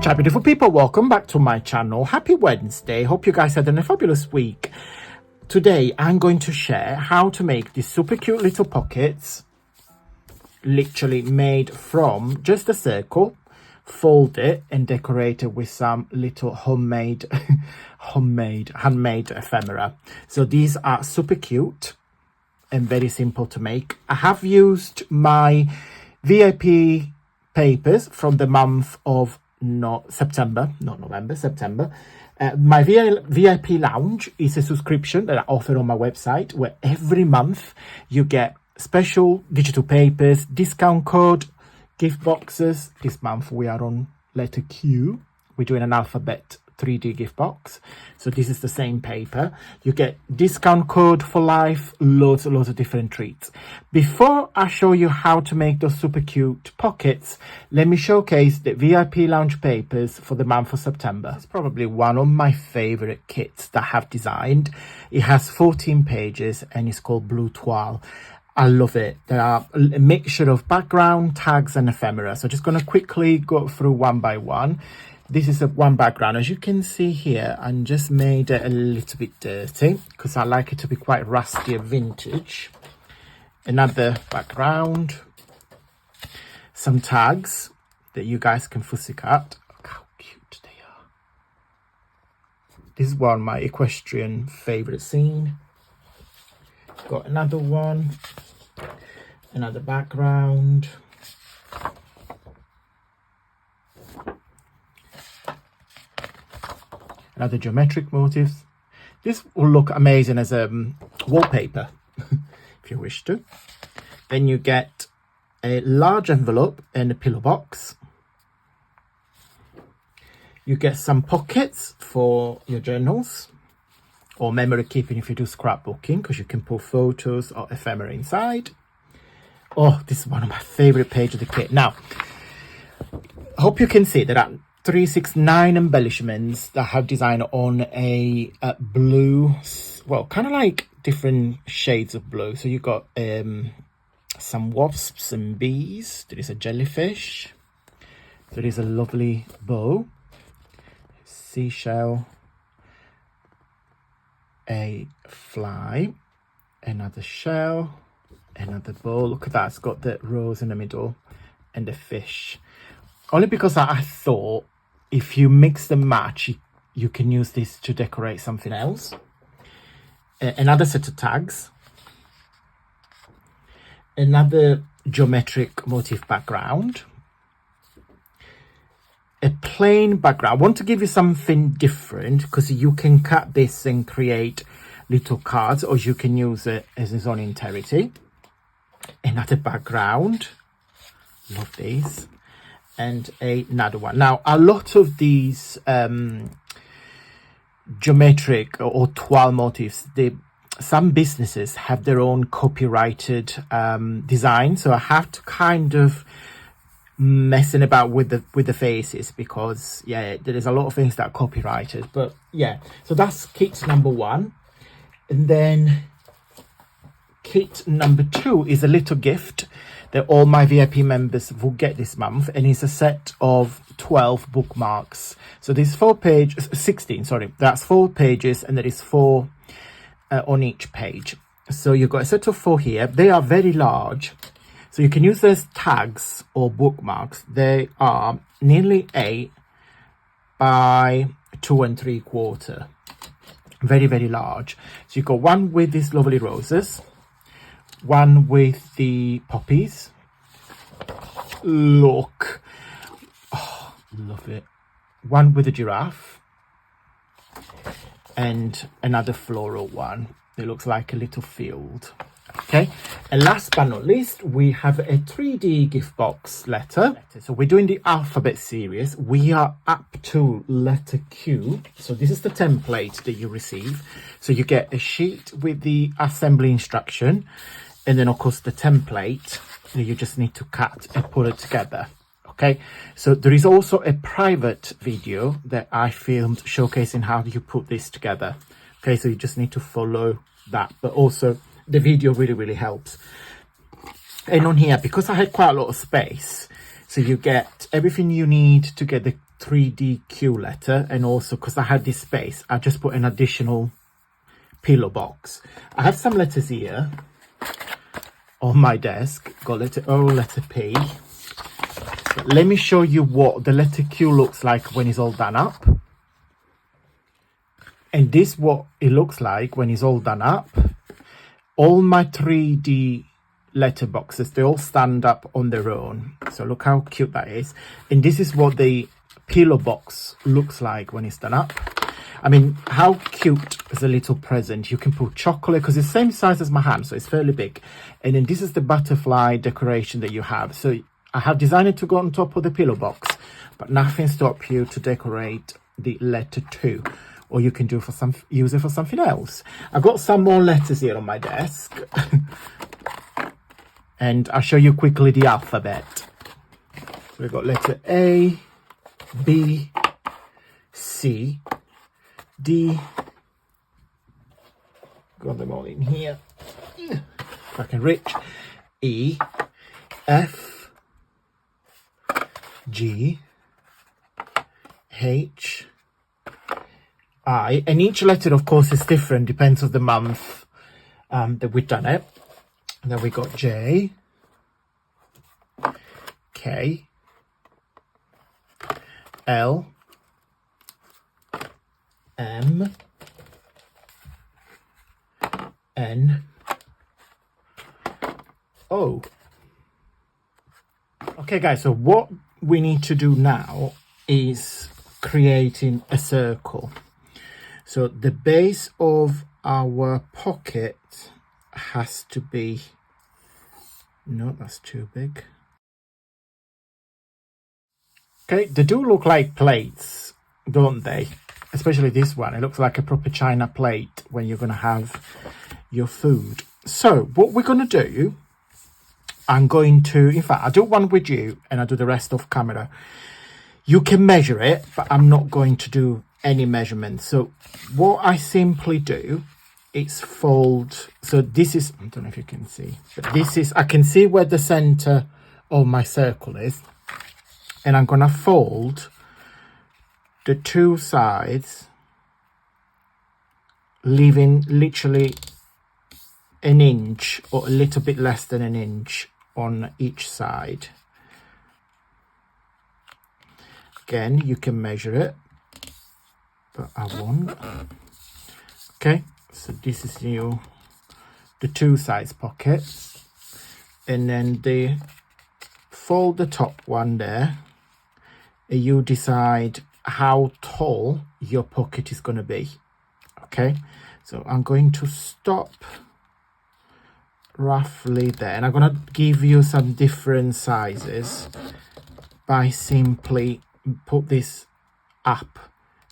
Ciao beautiful people, welcome back to my channel. Happy Wednesday. Hope you guys had a fabulous week. Today I'm going to share how to make these super cute little pockets, literally made from just a circle, fold it and decorate it with some little handmade ephemera. So these are super cute and very simple to make. I have used my VIP papers from the month of September. My VIP lounge is a subscription that I offer on my website where every month you get special digital papers, discount code, gift boxes. This month we are on letter Q. We're doing an alphabet 3D gift box. So this is the same paper. You get discount code for life, loads of different treats. Before I show you how to make those super cute pockets, let me showcase the VIP lounge papers for the month of September. It's probably one of my favorite kits that I have designed. It has 14 pages and it's called Blue Toile. I love it. There are a mixture of background, tags and ephemera. So just going to quickly go through one by one. This is one background. As you can see here, I just made it a little bit dirty because I like it to be quite rusty and vintage. Another background. Some tags that you guys can fussy cut. Look how cute they are. This is one of my equestrian favourite scene. Got another one. Another background. Another geometric motifs. This will look amazing as a wallpaper if you wish to. Then you get a large envelope and a pillow box. You get some pockets for your journals or memory keeping if you do scrapbooking, because you can put photos or ephemera inside. Oh, this is one of my favorite pages of the kit. Now, I hope you can see that 369 embellishments that I have designed on a blue, well, kind of like different shades of blue. So you got some wasps and bees. There is a jellyfish. There is a lovely bow, seashell, a fly, another shell, another bow. Look at that, it's got the rose in the middle and the fish. Only because I thought if you mix and match, you can use this to decorate something else. Another set of tags. Another geometric motif background. A plain background. I want to give you something different because you can cut this and create little cards, or you can use it as its own entirety. Another background. Love these. And another one. Now, a lot of these geometric or toile motifs, some businesses have their own copyrighted design. So I have to kind of messing about with the faces because, yeah, there is a lot of things that are copyrighted. But yeah, so that's kit number one. And then kit number two is a little gift that all my VIP members will get this month, and it's a set of 12 bookmarks. So there's 16, sorry, that's 4 pages, and there is 4 on each page. So you've got a set of 4 here. They are very large, so you can use those tags or bookmarks. They are nearly 8 by 2 3/4. Very large. So you've got one with these lovely roses, one with the poppies. Look, oh, love it. One with a giraffe and another floral one. It looks like a little field. Okay, and last but not least, we have a 3D gift box letter. So we're doing the alphabet series. We are up to letter Q. So this is the template that you receive. So you get a sheet with the assembly instruction, and then of course the template that you just need to cut and put it together. Okay, so there is also a private video that I filmed showcasing how you put this together. Okay, so you just need to follow that, but also the video really helps. And on here, because I had quite a lot of space, so you get everything you need to get 3D Q letter, and also because I had this space, I just put an additional pillow box. I have some letters here on my desk. Got letter O, letter P. So let me show you what the letter Q looks like when it's all done up. And this what it looks like when it's all done up. All my 3D letter boxes, they all stand up on their own. So look how cute that is. And this is what the pillow box looks like when it's done up. I mean, how cute is a little present. You can put chocolate, because it's the same size as my hand, so it's fairly big. And then this is the butterfly decoration that you have. So I have designed it to go on top of the pillow box, but nothing stops you to decorate the letter 2. Or you can do for some, use it for something else. I've got some more letters here on my desk. And I'll show you quickly the alphabet. So we've got letter A, B, C, D. Got them all in here. If I can reach. E, F, G, H, I, and each letter of course is different, depends on the month that we've done it. And then we got J, K, L, M, N, O. Okay guys, so what we need to do now is creating a circle. So the base of our pocket has to be, no, that's too big. Okay, they do look like plates, don't they? Especially this one, it looks like a proper china plate when you're going to have your food. So what we're going to do, I'm going to, in fact, I'll do one with you and I'll do the rest off camera. You can measure it, but I'm not going to do any measurements. So what I simply do is fold. So this is, I don't know if you can see, but this is, I can see where the center of my circle is, and I'm gonna fold the two sides, leaving literally an inch or a little bit less than an inch on each side. Again, you can measure it, but I won't. Okay, so this is the two sides pockets, and then fold the top one there, and you decide how tall your pocket is going to be. Okay, so I'm going to stop roughly there, and I'm going to give you some different sizes by simply put this up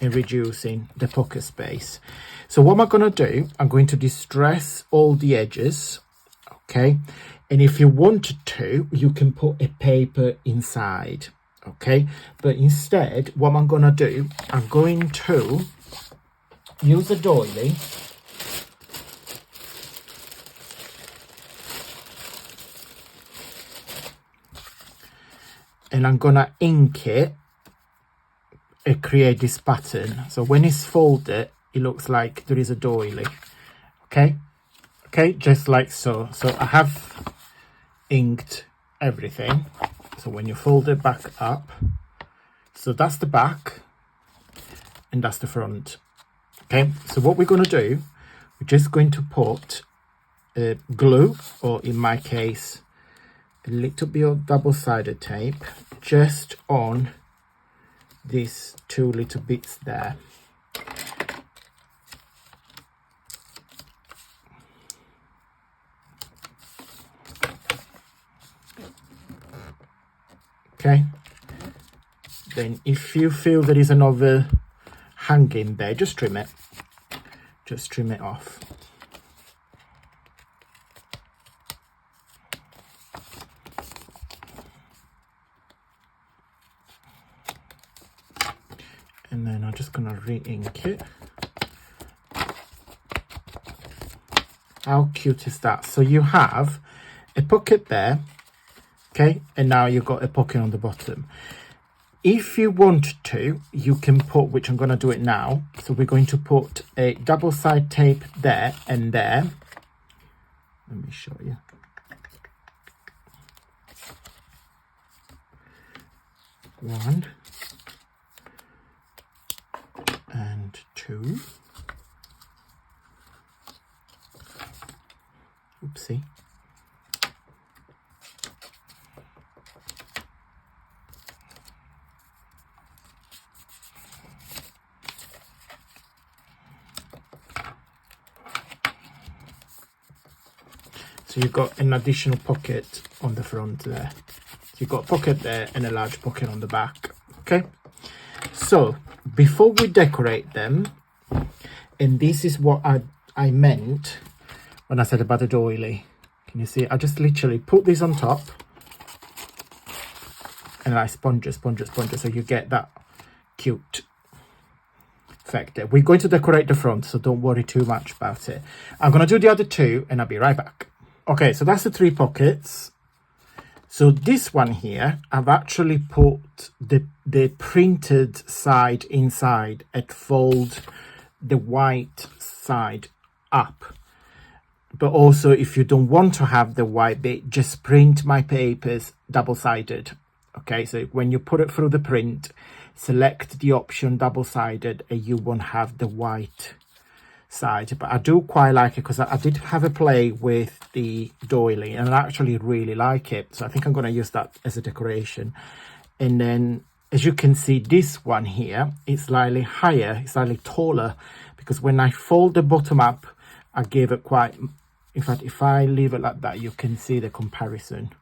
and reducing the pocket space. So what am I going to do? I'm going to distress all the edges, okay? And if you wanted to, you can put a paper inside, okay? But instead, what I'm going to do, I'm going to use a doily and I'm going to ink it and create this pattern. So when it's folded, it looks like there is a doily. Okay, just like so. So I have inked everything. So when you fold it back up, so that's the back and that's the front. Okay, so what we're going to do, we're just going to put glue, or in my case a little bit of double-sided tape, just on these two little bits there. Okay, then if you feel there is another hanging there, just trim it off. And then I'm just gonna re-ink it. How cute is that? So you have a pocket there, okay, and now you've got a pocket on the bottom. if you want to, you can put, which I'm going to do it now. So we're going to put a double side tape there and there. Let me show you. One and two. Oopsie. So you've got an additional pocket on the front there. So you've got a pocket there and a large pocket on the back. Okay. So before we decorate them, and this is what I meant when I said about the doily. Can you see? I just literally put this on top and I sponge it, so you get that cute effect there. We're going to decorate the front, so don't worry too much about it. I'm going to do the other two and I'll be right back. Okay, so that's the 3 pockets. So this one here, I've actually put the printed side inside and fold the white side up. But also, if you don't want to have the white bit, just print my papers double-sided. Okay, so when you put it through the print, select the option double-sided and you won't have the white side. But I do quite like it because I did have a play with the doily and I actually really like it. So I think I'm going to use that as a decoration. And then, as you can see, this one here is slightly higher, it's slightly taller, because when I fold the bottom up, I gave it quite... In fact, if I leave it like that, you can see the comparison.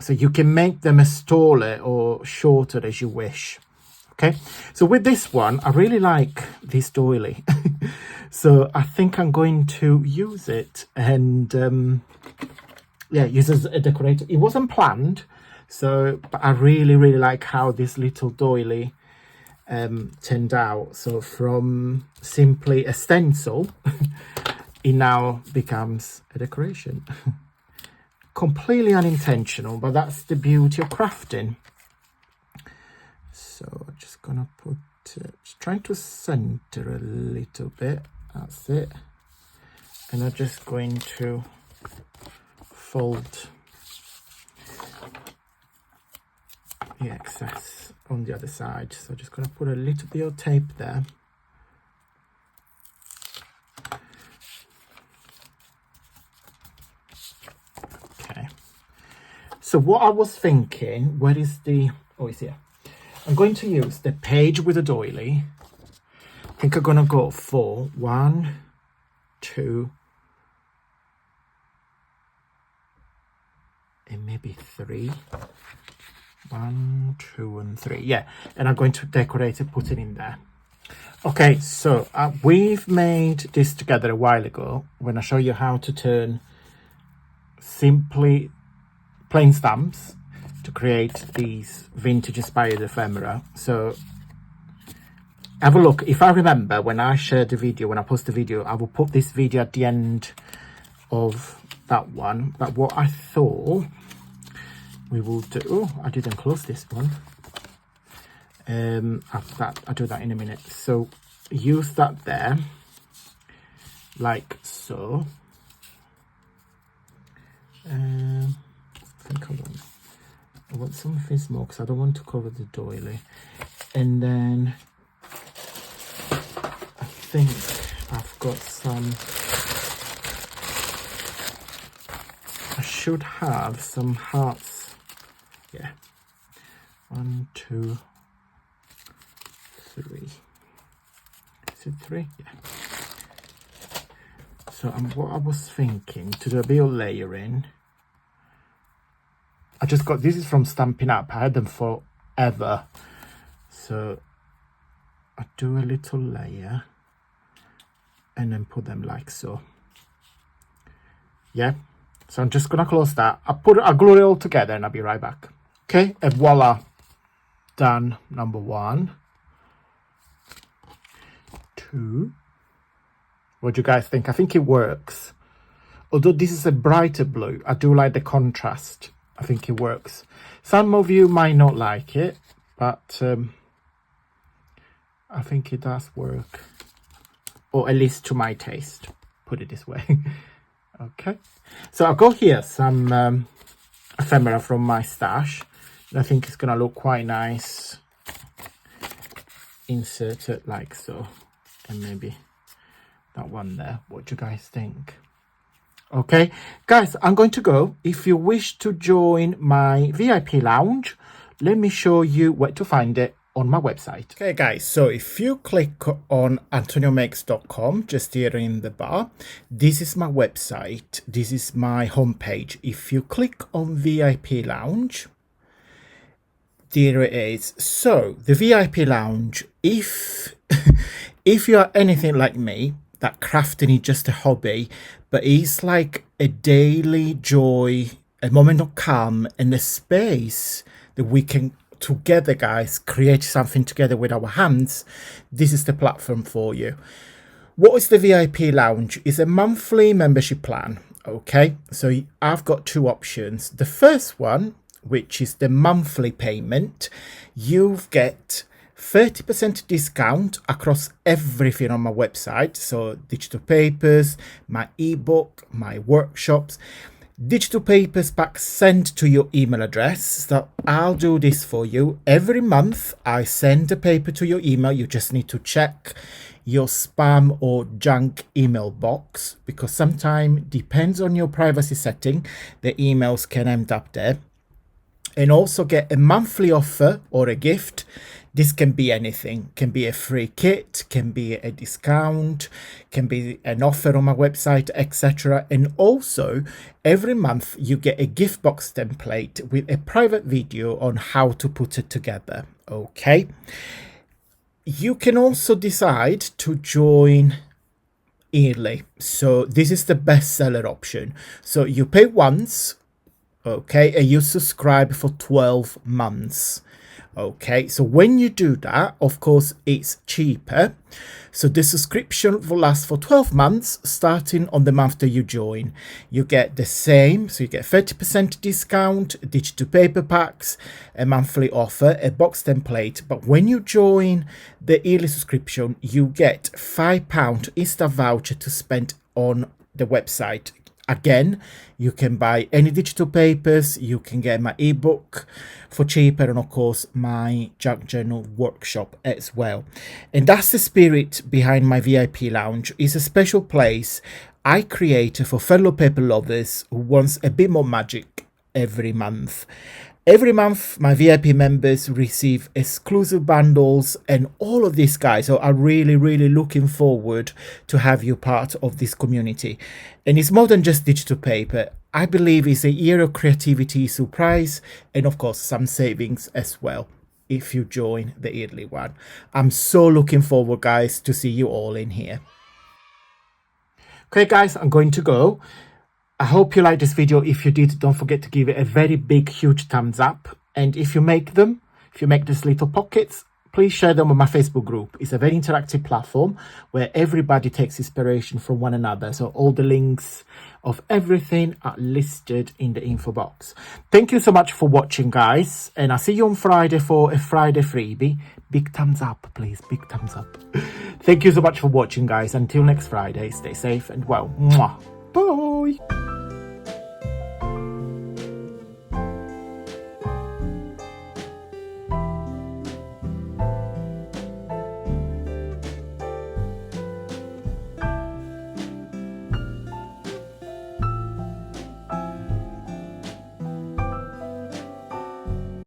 So you can make them as taller or shorter as you wish. Okay, so with this one, I really like this doily. So I think I'm going to use it and yeah, use it as a decorator. It wasn't planned, so but I really like how this little doily turned out. So from simply a stencil, it now becomes a decoration. Completely unintentional, but that's the beauty of crafting. So I'm just gonna put it, just trying to center a little bit. That's it. And I'm just going to fold the excess on the other side. So I'm just gonna put a little bit of tape there. Okay. So what I was thinking, where is the, oh, it's here. I'm going to use the page with a doily. I think I'm going to go for 1, 2, and maybe 3. 1, 2, and 3. Yeah, and I'm going to decorate it, put it in there. Okay, so we've made this together a while ago when I show you how to turn simply plain stamps to create these vintage inspired ephemera. So have a look. If I remember, when I shared the video, when I post the video, I will put this video at the end of that one. But what I thought we will do, oh, I didn't close this one. I'll do that in a minute. So use that there, like so. I think I want something small because I don't want to cover the doily. And then I think I've got some, I should have some hearts. Yeah. 1, 2, 3. Is it 3? Yeah. So what I was thinking to do a bit of layering, I just got, this is from Stampin' Up. I had them forever. So I do a little layer and then put them like so. Yeah. So I'm just gonna close that. I'll glue it all together and I'll be right back. Okay, and voila. Done. Number 1. 2. What do you guys think? I think it works. Although this is a brighter blue, I do like the contrast. I think it works. Some of you might not like it, but I think it does work, or at least to my taste, put it this way. Okay, so I've got here some ephemera from my stash. I think it's gonna look quite nice inserted like so, and maybe that one there. What do you guys think? Okay, guys, I'm going to go. If you wish to join my VIP lounge, let me show you where to find it on my website. Okay, guys, so if you click on antoniomakes.com, just here in the bar, this is my website. This is my homepage. If you click on VIP lounge, there it is. So the VIP lounge, if if you are anything like me, that crafting is just a hobby, but it's like a daily joy, a moment of calm, and a space that we can together, guys, create something together with our hands. This is the platform for you. What is the VIP lounge? It's a monthly membership plan. Okay, so I've got two options. The first one, which is the monthly payment, you get 30% discount across everything on my website. So digital papers, my ebook, my workshops, digital papers back sent to your email address. So I'll do this for you. Every month I send a paper to your email. You just need to check your spam or junk email box, because sometimes, depends on your privacy setting, the emails can end up there. And also get a monthly offer or a gift. This can be anything. Can be a free kit, can be a discount, can be an offer on my website, etc. And also every month you get a gift box template with a private video on how to put it together. Okay, you can also decide to join yearly. So this is the best seller option. So you pay once, okay, and you subscribe for 12 months. Okay, so when you do that, of course, it's cheaper. So the subscription will last for 12 months, starting on the month that you join. You get the same, so you get 30% discount, digital paper packs, a monthly offer, a box template. But when you join the yearly subscription, you get £5 Insta voucher to spend on the website. Again, you can buy any digital papers, you can get my ebook for cheaper, and of course my junk journal workshop as well. And that's the spirit behind my VIP lounge. It's a special place I create for fellow paper lovers who wants a bit more magic every month. Every month, my VIP members receive exclusive bundles and all of this, guys. So I'm really, really looking forward to have you part of this community. And it's more than just digital paper. I believe it's a year of creativity, surprise, and of course, some savings as well if you join the yearly one. I'm so looking forward, guys, to see you all in here. Okay, guys, I'm going to go. I hope you liked this video. If you did, don't forget to give it a very big, huge thumbs up. And if you make them, if you make these little pockets, please share them on my Facebook group. It's a very interactive platform where everybody takes inspiration from one another. So all the links of everything are listed in the info box. Thank you so much for watching, guys. And I'll see you on Friday for a Friday freebie. Big thumbs up, please. Big thumbs up. Thank you so much for watching, guys. Until next Friday, stay safe and well. Mwah. Bye.